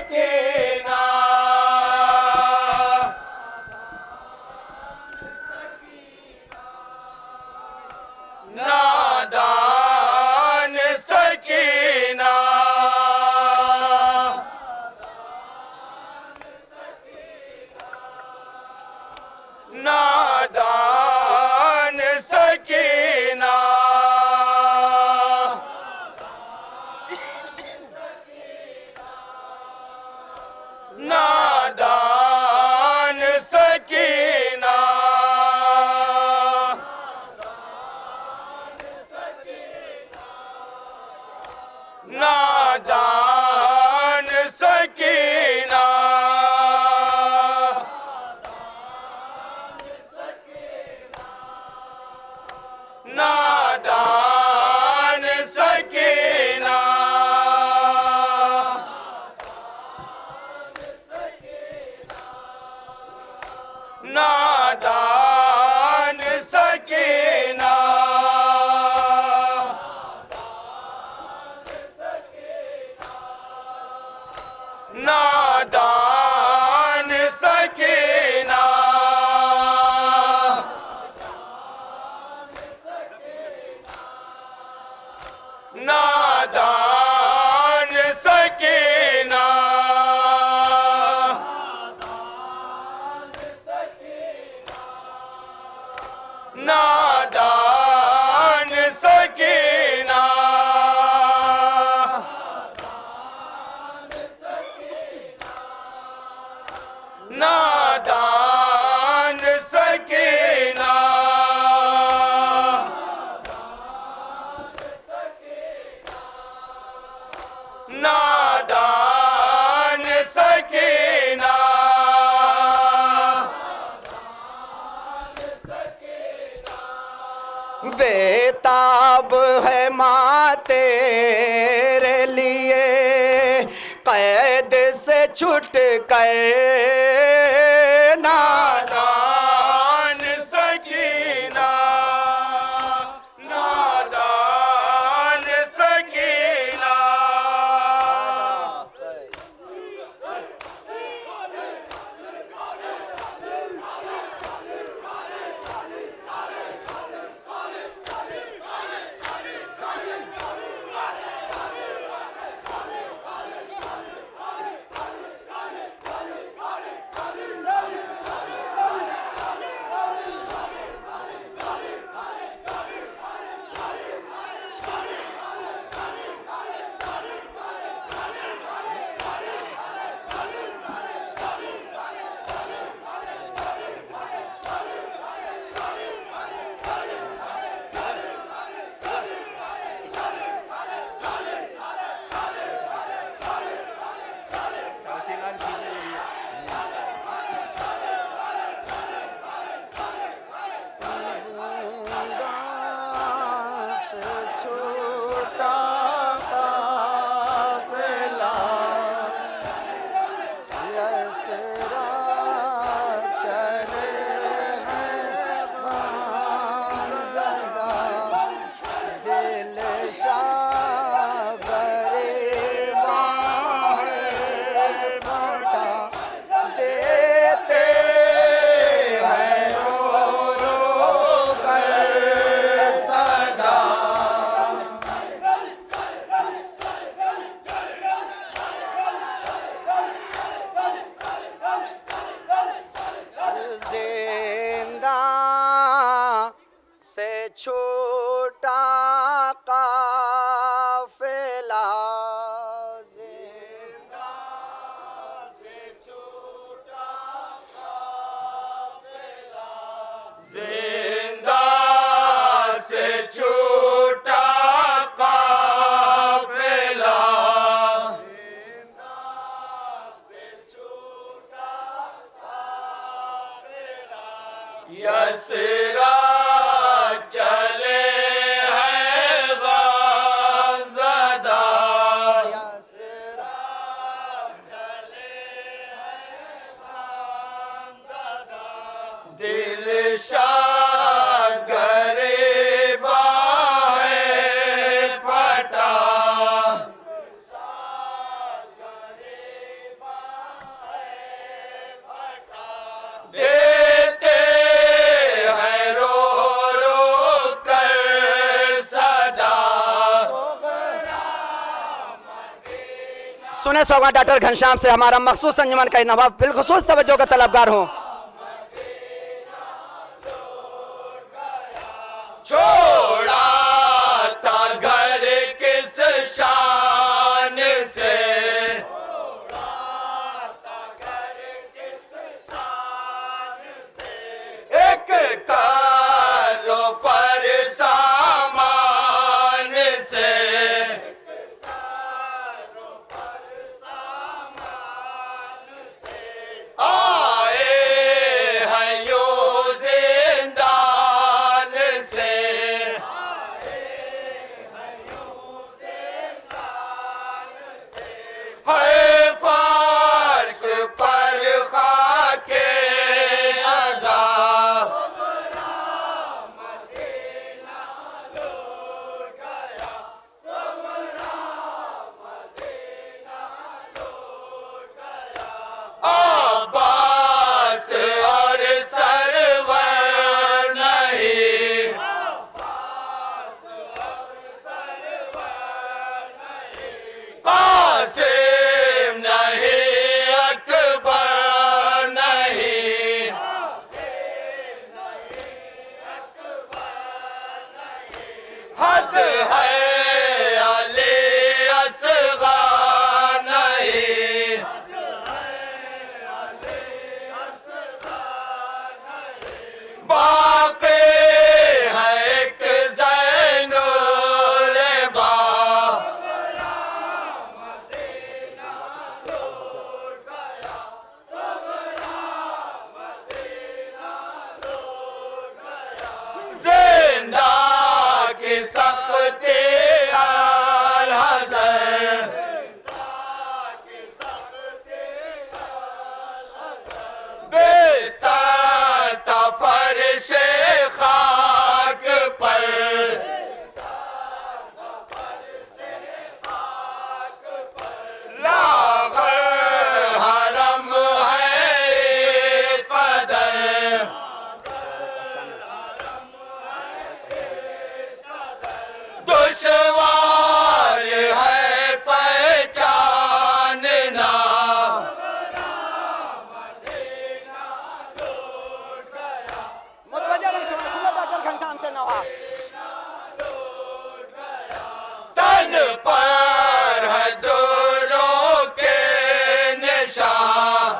सकीना नादान सकीना नादान सकीना नादान सकीना नादान सकीना नादान सकीना नादान सकीना नादान सकीना नादान सकीना नादान सकीना नादान सकीना नादान सकीना बेताब है माँ तेरे लिए कैद से छूट कर नादान सकीना नादान सकीना सुने सौगा डॉक्टर घनश्याम से हमारा मखसूस अंजुमन का नवाब बिलखुसूस तवज्जो का तलबगार हूँ। छोड़ा था घर किस शान से, एक कारो फर सामान से, आए हैं यो जिंदान से, है फर्श पर खाके सजा, अब्बास और सरवर नहीं, कासिम नहीं अकबर नहीं, हद है अली असग़र नहीं, बाक़ी है एक ज़ैनुल जिंदा की सख्ती अल हज़र, बेहतर था फर्श खाक पर, लाग़र हरम है इस कदर, दुश्वार है पहचानना, मुतवज्जो रही सुने डॉक्टर घनश्याम से नवाब। तन पर है दूरों के निशान,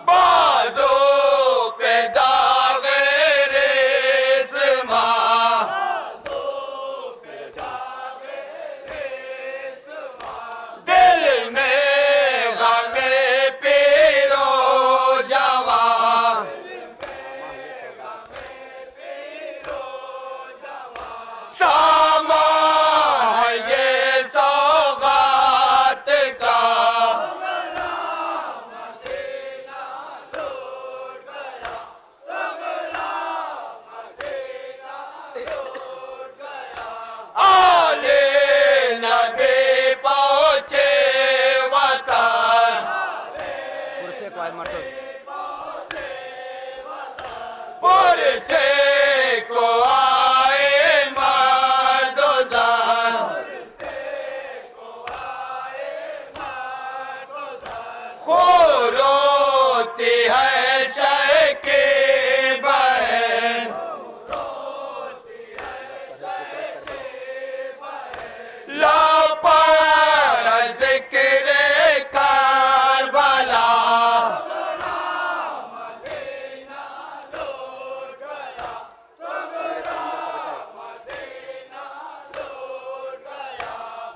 बाजों पे दागे रेशमा, दिल में गमे पीरो जवां, सामा है ये सौगात का, आले नबी पहुँचे वतन, कुर्सी को मर्द पुरसे को आए मर्दोज़न, खून रोती है शह की बहन, लापर ज़िक्र करबला,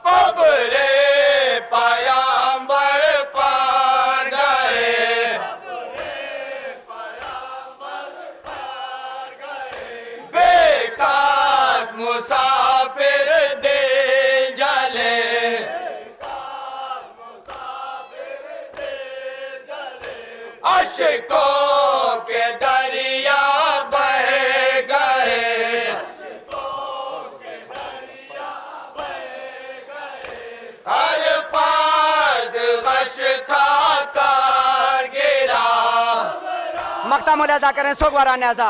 कब्रे पयंबर पर गए, बेकास मुसाफिर दिल जले, अश्कों के दरिया बह गए, हर फर्द गश खा कर गिरा, मख्ता मुलाजा करें सोगवारा न्याजा।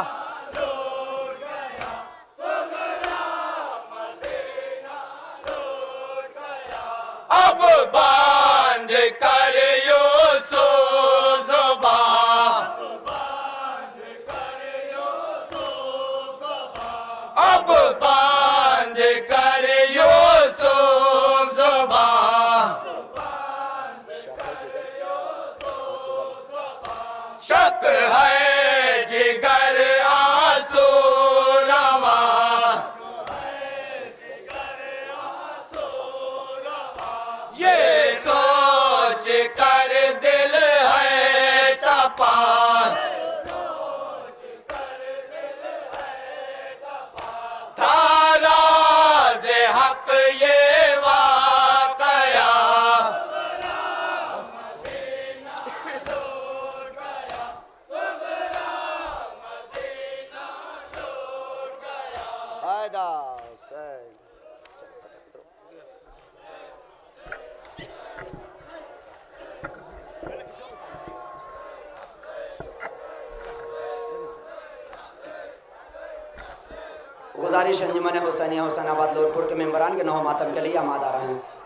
हैदास गुजारिश अंजुमन हुसैनिया हुसैनाबाद लोरपुर के मेंबरान के नौ मातम के लिए हम अदा रहे हैं।